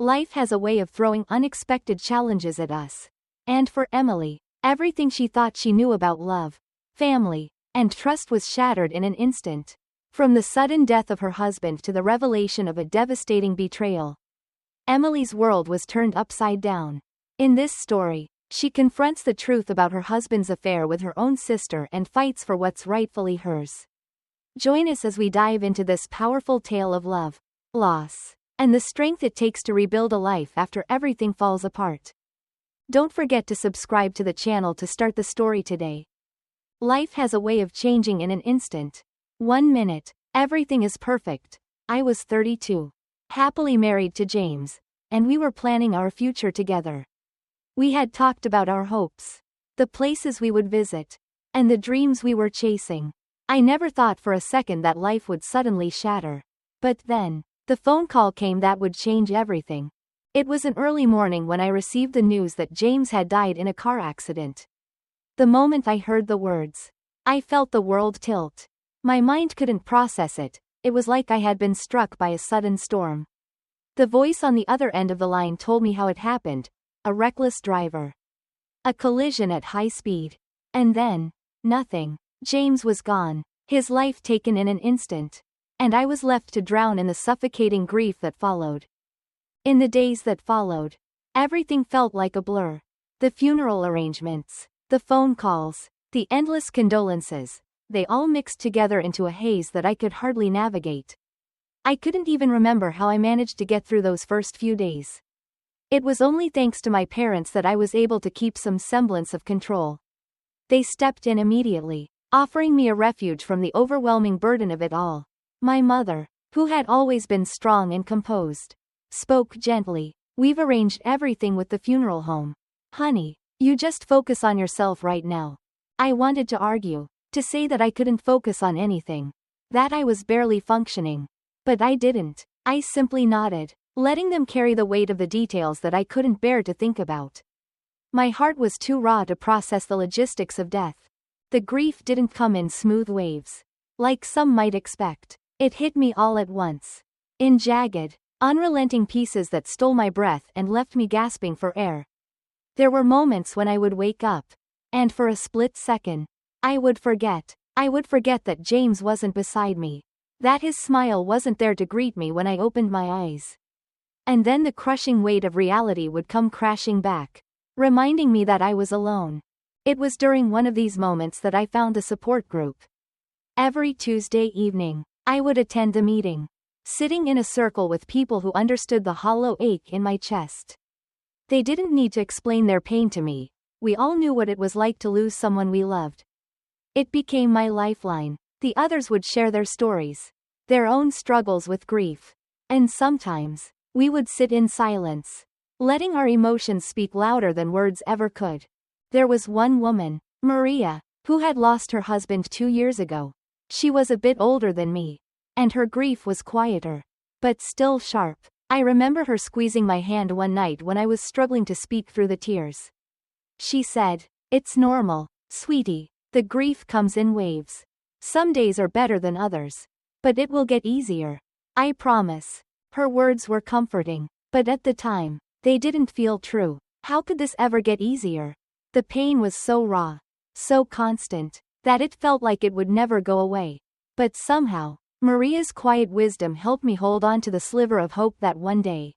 Life has a way of throwing unexpected challenges at us. And for Emily, everything she thought she knew about love, family, and trust was shattered in an instant. From the sudden death of her husband to the revelation of a devastating betrayal, Emily's world was turned upside down. In this story, she confronts the truth about her husband's affair with her own sister and fights for what's rightfully hers. Join us as we dive into this powerful tale of love, loss, and the strength it takes to rebuild a life after everything falls apart. Don't forget to subscribe to the channel to start the story today. Life has a way of changing in an instant. 1 minute, everything is perfect. I was 32, happily married to James, and we were planning our future together. We had talked about our hopes, the places we would visit, and the dreams we were chasing. I never thought for a second that life would suddenly shatter. But then, the phone call came that would change everything. It was an early morning when I received the news that James had died in a car accident. The moment I heard the words, I felt the world tilt. My mind couldn't process it. It was like I had been struck by a sudden storm. The voice on the other end of the line told me how it happened. A reckless driver. A collision at high speed. And then, nothing. James was gone. His life taken in an instant. And I was left to drown in the suffocating grief that followed. In the days that followed, everything felt like a blur. The funeral arrangements, the phone calls, the endless condolences, they all mixed together into a haze that I could hardly navigate. I couldn't even remember how I managed to get through those first few days. It was only thanks to my parents that I was able to keep some semblance of control. They stepped in immediately, offering me a refuge from the overwhelming burden of it all. My mother, who had always been strong and composed, spoke gently. We've arranged everything with the funeral home. Honey, you just focus on yourself right now. I wanted to argue, to say that I couldn't focus on anything, that I was barely functioning. But I didn't. I simply nodded, letting them carry the weight of the details that I couldn't bear to think about. My heart was too raw to process the logistics of death. The grief didn't come in smooth waves, like some might expect. It hit me all at once, in jagged, unrelenting pieces that stole my breath and left me gasping for air. There were moments when I would wake up, and for a split second, I would forget that James wasn't beside me, that his smile wasn't there to greet me when I opened my eyes. And then the crushing weight of reality would come crashing back, reminding me that I was alone. It was during one of these moments that I found a support group. Every Tuesday evening, I would attend the meeting, sitting in a circle with people who understood the hollow ache in my chest. They didn't need to explain their pain to me. We all knew what it was like to lose someone we loved. It became my lifeline. The others would share their stories, their own struggles with grief. And sometimes, we would sit in silence, letting our emotions speak louder than words ever could. There was one woman, Maria, who had lost her husband 2 years ago. She was a bit older than me, and her grief was quieter, but still sharp. I remember her squeezing my hand one night when I was struggling to speak through the tears. She said, "It's normal, sweetie. The grief comes in waves. Some days are better than others. But it will get easier. I promise." Her words were comforting, but at the time, they didn't feel true. How could this ever get easier? The pain was so raw, so constant, that it felt like it would never go away. But somehow, Maria's quiet wisdom helped me hold on to the sliver of hope that one day,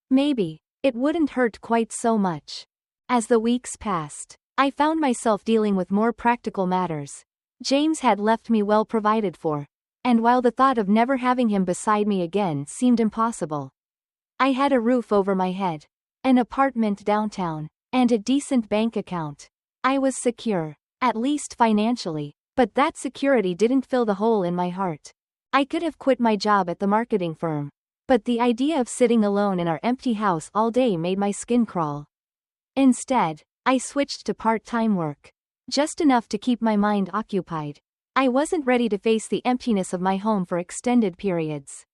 maybe, it wouldn't hurt quite so much. As the weeks passed, I found myself dealing with more practical matters. James had left me well provided for, and while the thought of never having him beside me again seemed impossible, I had a roof over my head, an apartment downtown, and a decent bank account. I was secure, at least financially, but that security didn't fill the hole in my heart. I could have quit my job at the marketing firm, but the idea of sitting alone in our empty house all day made my skin crawl. Instead, I switched to part-time work, just enough to keep my mind occupied. I wasn't ready to face the emptiness of my home for extended periods.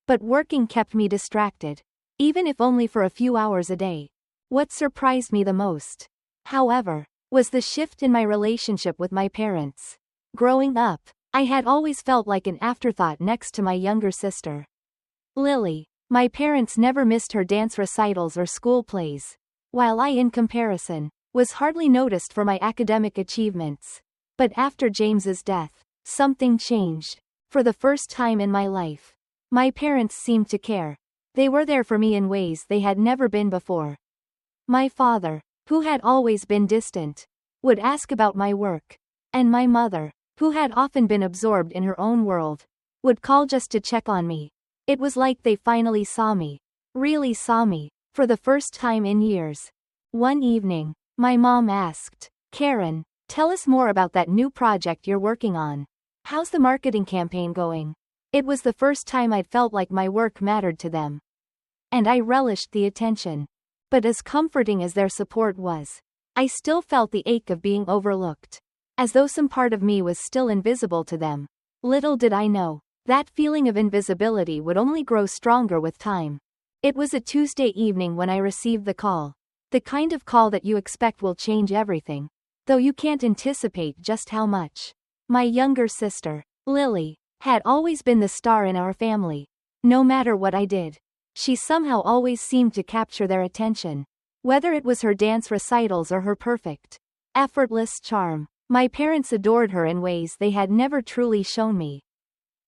But working kept me distracted, even if only for a few hours a day. What surprised me the most, however, was the shift in my relationship with my parents. Growing up, I had always felt like an afterthought next to my younger sister, Lily. My parents never missed her dance recitals or school plays, while I, in comparison, was hardly noticed for my academic achievements. But after James's death, something changed. For the first time in my life, my parents seemed to care. They were there for me in ways they had never been before. My father, who had always been distant, would ask about my work, and my mother, who had often been absorbed in her own world, would call just to check on me. It was like they finally saw me. Really saw me, for the first time in years. One evening, my mom asked, "Karen, tell us more about that new project you're working on. How's the marketing campaign going?" It was the first time I'd felt like my work mattered to them. And I relished the attention. But as comforting as their support was, I still felt the ache of being overlooked. As though some part of me was still invisible to them. Little did I know, that feeling of invisibility would only grow stronger with time. It was a Tuesday evening when I received the call. The kind of call that you expect will change everything, though you can't anticipate just how much. My younger sister, Lily, had always been the star in our family. No matter what I did, she somehow always seemed to capture their attention. Whether it was her dance recitals or her perfect, effortless charm, my parents adored her in ways they had never truly shown me.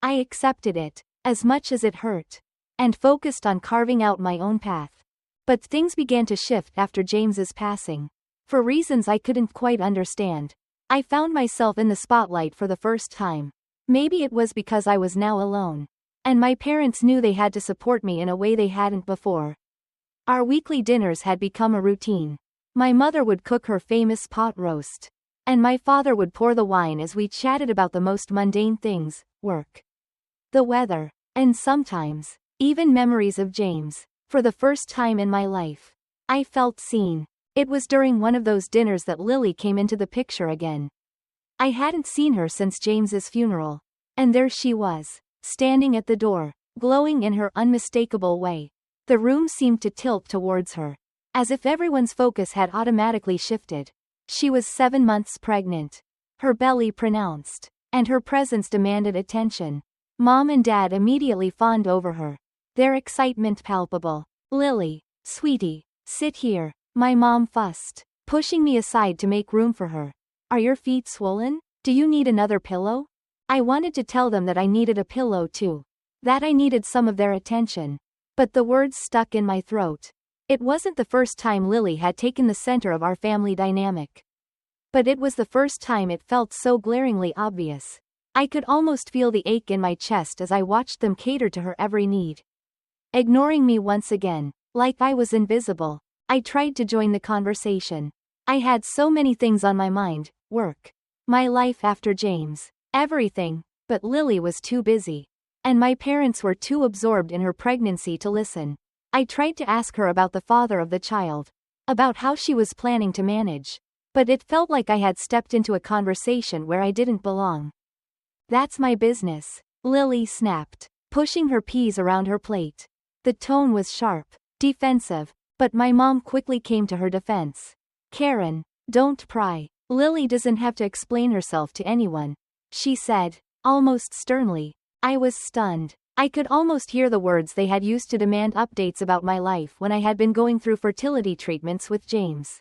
I accepted it, as much as it hurt, and focused on carving out my own path. But things began to shift after James's passing. For reasons I couldn't quite understand, I found myself in the spotlight for the first time. Maybe it was because I was now alone, and my parents knew they had to support me in a way they hadn't before. Our weekly dinners had become a routine. My mother would cook her famous pot roast, and my father would pour the wine as we chatted about the most mundane things, work, the weather, and sometimes, even memories of James. For the first time in my life, I felt seen. It was during one of those dinners that Lily came into the picture again. I hadn't seen her since James's funeral, and there she was, standing at the door, glowing in her unmistakable way. The room seemed to tilt towards her, as if everyone's focus had automatically shifted. She was 7 months pregnant, her belly pronounced, and her presence demanded attention. Mom and Dad immediately fawned over her, their excitement palpable. "Lily, sweetie, sit here," my mom fussed, pushing me aside to make room for her. "Are your feet swollen? Do you need another pillow?" I wanted to tell them that I needed a pillow too, that I needed some of their attention, but the words stuck in my throat. It wasn't the first time Lily had taken the center of our family dynamic, but it was the first time it felt so glaringly obvious. I could almost feel the ache in my chest as I watched them cater to her every need. Ignoring me once again, like I was invisible, I tried to join the conversation. I had so many things on my mind: work, my life after James, everything, but Lily was too busy. And my parents were too absorbed in her pregnancy to listen. I tried to ask her about the father of the child, about how she was planning to manage, but it felt like I had stepped into a conversation where I didn't belong. "That's my business," Lily snapped, pushing her peas around her plate. The tone was sharp, defensive, but my mom quickly came to her defense. "Karen, don't pry. Lily doesn't have to explain herself to anyone," she said, almost sternly. I was stunned. I could almost hear the words they had used to demand updates about my life when I had been going through fertility treatments with James.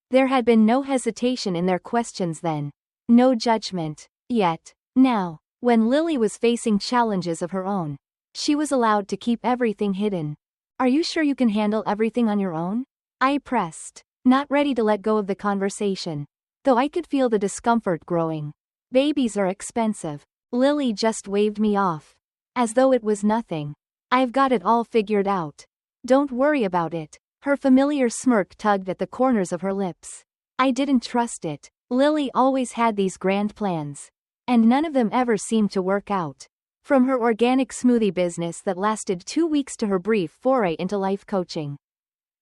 There had been no hesitation in their questions then, no judgment. Yet, now, when Lily was facing challenges of her own, she was allowed to keep everything hidden. "Are you sure you can handle everything on your own?" I pressed, not ready to let go of the conversation, though I could feel the discomfort growing. "Babies are expensive." Lily just waved me off, as though it was nothing. "I've got it all figured out. Don't worry about it." Her familiar smirk tugged at the corners of her lips. I didn't trust it. Lily always had these grand plans, and none of them ever seemed to work out. From her organic smoothie business that lasted 2 weeks to her brief foray into life coaching,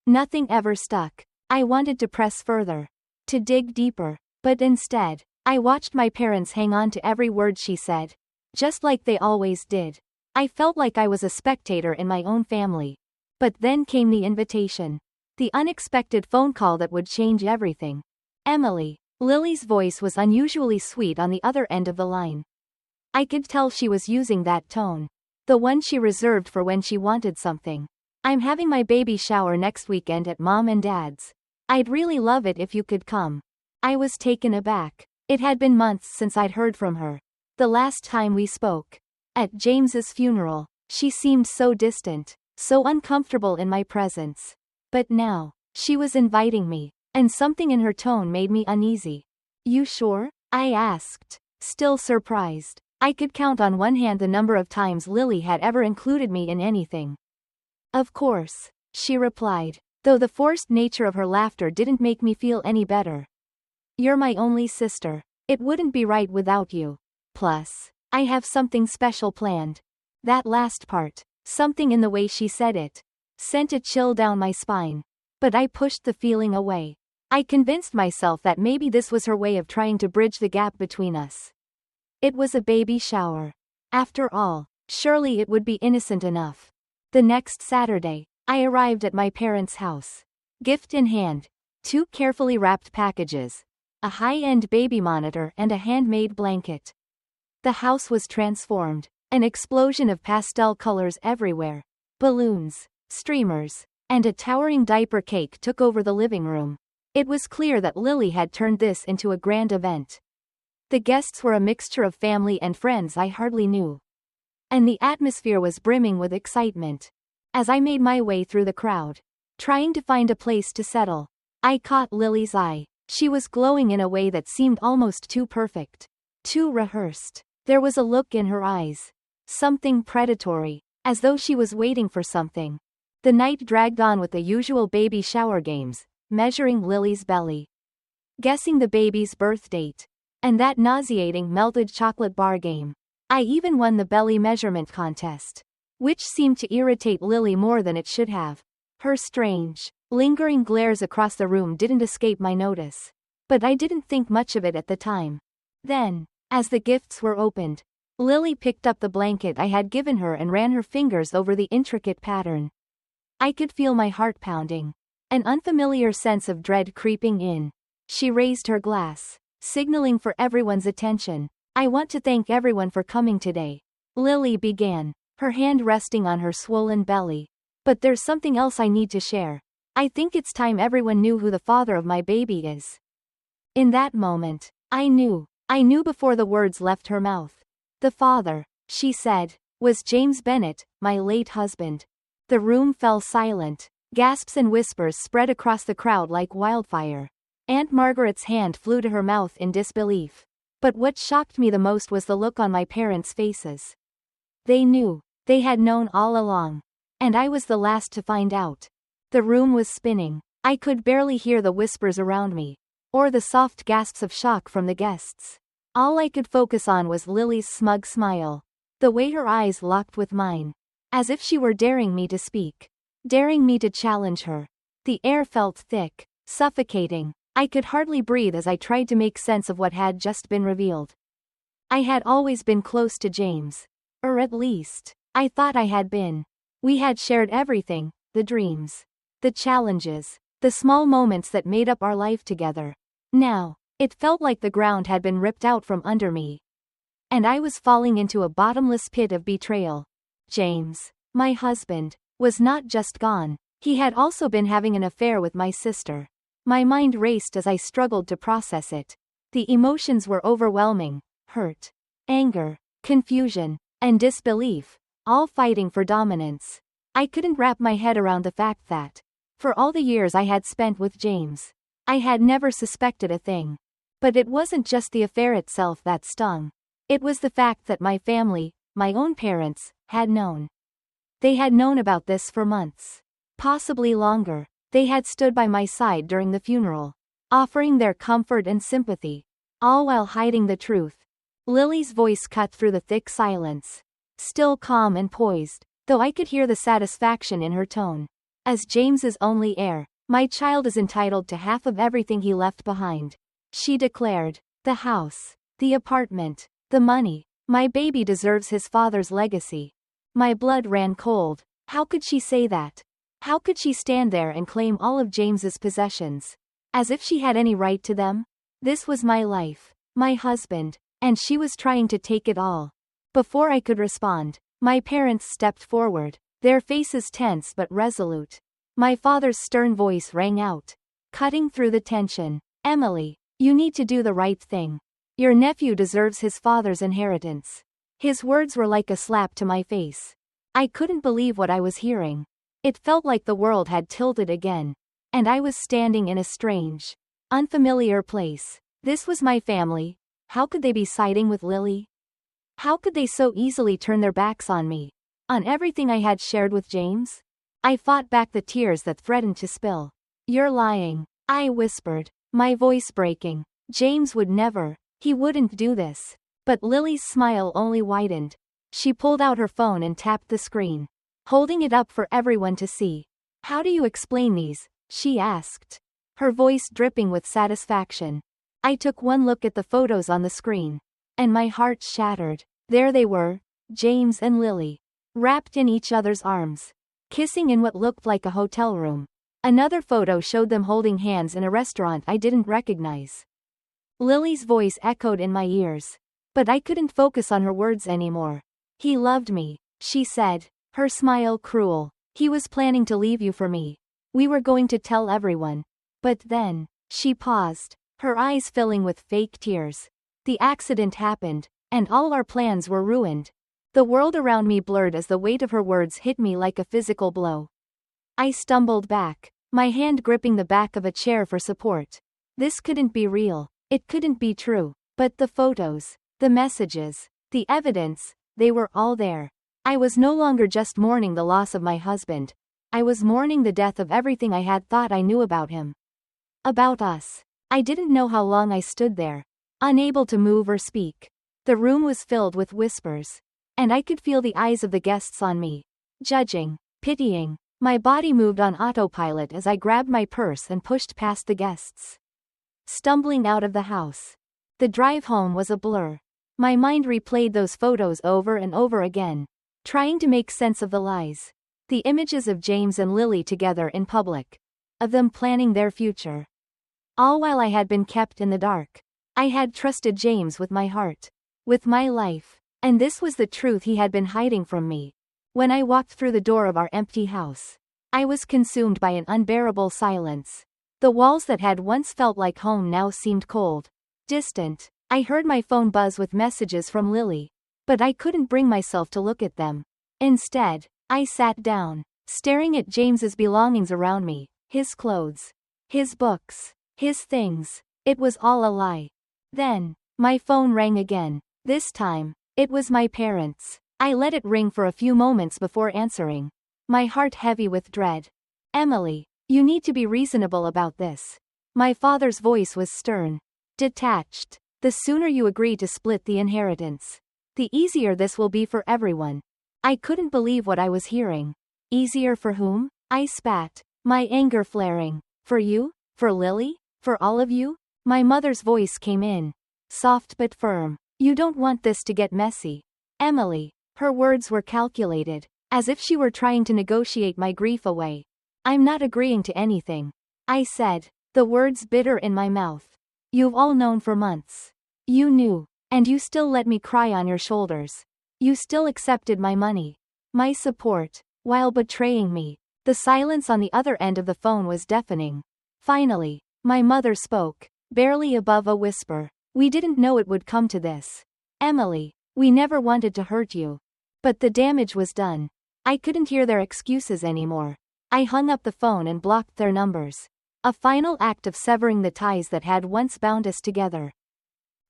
nothing ever stuck. I wanted to press further, to dig deeper, but instead, I watched my parents hang on to every word she said, just like they always did. I felt like I was a spectator in my own family. But then came the invitation. The unexpected phone call that would change everything. "Emily." Lily's voice was unusually sweet on the other end of the line. I could tell she was using that tone, The one she reserved for when she wanted something. I'm having my baby shower next weekend at Mom and Dad's. I'd really love it if you could come. I was taken aback. It had been months since I'd heard from her. The last time we spoke. At James's funeral. She seemed so distant, so uncomfortable in my presence. But now, she was inviting me, and something in her tone made me uneasy. You sure? I asked, still surprised. I could count on one hand the number of times Lily had ever included me in anything. Of course, she replied, though the forced nature of her laughter didn't make me feel any better. You're my only sister. It wouldn't be right without you. Plus, I have something special planned. That last part, something in the way she said it, sent a chill down my spine. But I pushed the feeling away. I convinced myself that maybe this was her way of trying to bridge the gap between us. It was a baby shower. After all, surely it would be innocent enough. The next Saturday, I arrived at my parents' house. Gift in hand, 2 carefully wrapped packages, a high-end baby monitor and a handmade blanket. The house was transformed, an explosion of pastel colors everywhere. Balloons, streamers, and a towering diaper cake took over the living room. It was clear that Lily had turned this into a grand event. The guests were a mixture of family and friends I hardly knew. And the atmosphere was brimming with excitement. As I made my way through the crowd, trying to find a place to settle, I caught Lily's eye. She was glowing in a way that seemed almost too perfect. Too rehearsed. There was a look in her eyes. Something predatory, as though she was waiting for something. The night dragged on with the usual baby shower games, measuring Lily's belly, guessing the baby's birth date, and that nauseating melted chocolate bar game. I even won the belly measurement contest, which seemed to irritate Lily more than it should have. Her strange, lingering glares across the room didn't escape my notice. But I didn't think much of it at the time. Then, as the gifts were opened, Lily picked up the blanket I had given her and ran her fingers over the intricate pattern. I could feel my heart pounding, an unfamiliar sense of dread creeping in. She raised her glass, signaling for everyone's attention. I want to thank everyone for coming today. Lily began, her hand resting on her swollen belly. But there's something else I need to share. I think it's time everyone knew who the father of my baby is. In that moment, I knew before the words left her mouth. The father, she said, was James Bennett, my late husband. The room fell silent. Gasps and whispers spread across the crowd like wildfire. Aunt Margaret's hand flew to her mouth in disbelief. But what shocked me the most was the look on my parents' faces. They knew. They had known all along. And I was the last to find out. The room was spinning. I could barely hear the whispers around me, or the soft gasps of shock from the guests. All I could focus on was Lily's smug smile. The way her eyes locked with mine. As if she were daring me to speak. Daring me to challenge her. The air felt thick, suffocating. I could hardly breathe as I tried to make sense of what had just been revealed. I had always been close to James. Or at least, I thought I had been. We had shared everything, the dreams, the challenges, the small moments that made up our life together. Now, it felt like the ground had been ripped out from under me. And I was falling into a bottomless pit of betrayal. James, my husband, was not just gone. He had also been having an affair with my sister. My mind raced as I struggled to process it. The emotions were overwhelming: hurt, anger, confusion, and disbelief, all fighting for dominance. I couldn't wrap my head around the fact that, for all the years I had spent with James, I had never suspected a thing. But it wasn't just the affair itself that stung. It was the fact that my family, my own parents, had known. They had known about this for months. Possibly longer. They had stood by my side during the funeral, offering their comfort and sympathy, all while hiding the truth. Lily's voice cut through the thick silence. Still calm and poised, though I could hear the satisfaction in her tone. As James's only heir, my child is entitled to half of everything he left behind. She declared. The house, the apartment, the money. My baby deserves his father's legacy. My blood ran cold. How could she say that? How could she stand there and claim all of James's possessions? As if she had any right to them? This was my life, my husband, and she was trying to take it all. Before I could respond, My parents stepped forward, their faces tense but resolute. My father's stern voice rang out, cutting through the tension. Emily, you need to do the right thing. Your nephew deserves his father's inheritance. His words were like a slap to my face. I couldn't believe what I was hearing. It felt like the world had tilted again. And I was standing in a strange, unfamiliar place. This was my family. How could they be siding with Lily? How could they so easily turn their backs on me? On everything I had shared with James? I fought back the tears that threatened to spill. You're lying, I whispered, my voice breaking. James would never. He wouldn't do this. But Lily's smile only widened. She pulled out her phone and tapped the screen, holding it up for everyone to see. How do you explain these? She asked, her voice dripping with satisfaction. I took one look at the photos on the screen, and my heart shattered. There they were, James and Lily, wrapped in each other's arms, kissing in what looked like a hotel room. Another photo showed them holding hands in a restaurant I didn't recognize. Lily's voice echoed in my ears, but I couldn't focus on her words anymore. He loved me, she said, her smile cruel. He was planning to leave you for me. We were going to tell everyone. But then, she paused, her eyes filling with fake tears. The accident happened, and all our plans were ruined. The world around me blurred as the weight of her words hit me like a physical blow. I stumbled back, my hand gripping the back of a chair for support. This couldn't be real. It couldn't be true. But the photos, the messages, the evidence, they were all there. I was no longer just mourning the loss of my husband. I was mourning the death of everything I had thought I knew about him. About us. I didn't know how long I stood there, unable to move or speak. The room was filled with whispers, and I could feel the eyes of the guests on me, judging, pitying. My body moved on autopilot as I grabbed my purse and pushed past the guests, stumbling out of the house. The drive home was a blur. My mind replayed those photos over and over again, trying to make sense of the lies. The images of James and Lily together in public, of them planning their future. All while I had been kept in the dark. I had trusted James with my heart, with my life, and this was the truth he had been hiding from me. When I walked through the door of our empty house, I was consumed by an unbearable silence. The walls that had once felt like home now seemed cold, distant. I heard my phone buzz with messages from Lily, but I couldn't bring myself to look at them. Instead, I sat down, staring at James's belongings around me, his clothes, his books, his things. It was all a lie. Then, my phone rang again. This time, it was my parents. I let it ring for a few moments before answering, my heart heavy with dread. Emily, you need to be reasonable about this. My father's voice was stern, detached. The sooner you agree to split the inheritance, the easier this will be for everyone. I couldn't believe what I was hearing. Easier for whom? I spat, my anger flaring. For you? For Lily? For all of you? My mother's voice came in, soft but firm. You don't want this to get messy, Emily. Her words were calculated, as if she were trying to negotiate my grief away. I'm not agreeing to anything, I said, the words bitter in my mouth. You've all known for months. You knew, and you still let me cry on your shoulders. You still accepted my money, my support, while betraying me. The silence on the other end of the phone was deafening. Finally, my mother spoke, barely above a whisper. We didn't know it would come to this, Emily. We never wanted to hurt you. But the damage was done. I couldn't hear their excuses anymore. I hung up the phone and blocked their numbers. A final act of severing the ties that had once bound us together.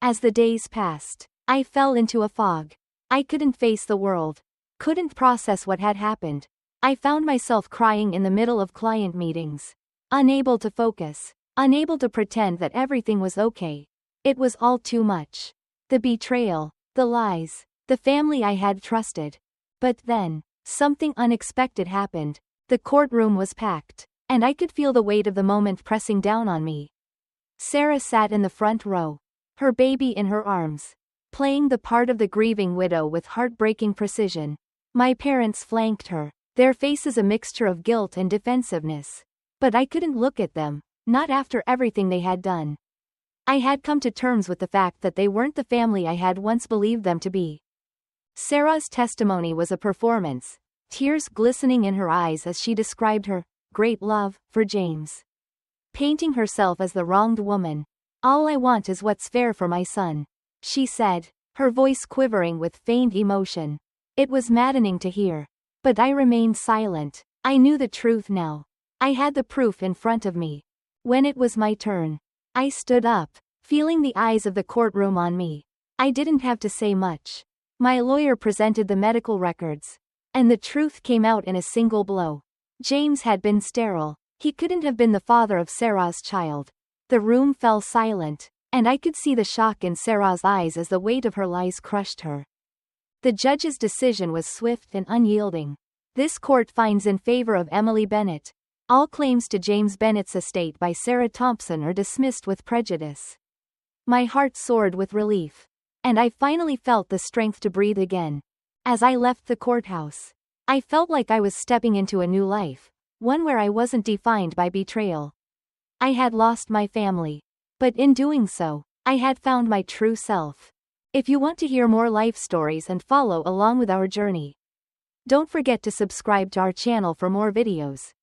As the days passed, I fell into a fog. I couldn't face the world. Couldn't process what had happened. I found myself crying in the middle of client meetings. Unable to focus. Unable to pretend that everything was okay. It was all too much. The betrayal. The lies. The family I had trusted. But then, something unexpected happened. The courtroom was packed, and I could feel the weight of the moment pressing down on me. Sarah sat in the front row, her baby in her arms, playing the part of the grieving widow with heartbreaking precision. My parents flanked her, their faces a mixture of guilt and defensiveness. But I couldn't look at them, not after everything they had done. I had come to terms with the fact that they weren't the family I had once believed them to be. Sarah's testimony was a performance, tears glistening in her eyes as she described her great love for James. Painting herself as the wronged woman. "All I want is what's fair for my son," she said, her voice quivering with feigned emotion. It was maddening to hear. But I remained silent. I knew the truth now. I had the proof in front of me. When it was my turn, I stood up, feeling the eyes of the courtroom on me. I didn't have to say much. My lawyer presented the medical records, and the truth came out in a single blow. James had been sterile. He couldn't have been the father of Sarah's child. The room fell silent, and I could see the shock in Sarah's eyes as the weight of her lies crushed her. The judge's decision was swift and unyielding. This court finds in favor of Emily Bennett. All claims to James Bennett's estate by Sarah Thompson are dismissed with prejudice. My heart soared with relief, and I finally felt the strength to breathe again. As I left the courthouse, I felt like I was stepping into a new life, one where I wasn't defined by betrayal. I had lost my family, but in doing so, I had found my true self. If you want to hear more life stories and follow along with our journey, don't forget to subscribe to our channel for more videos.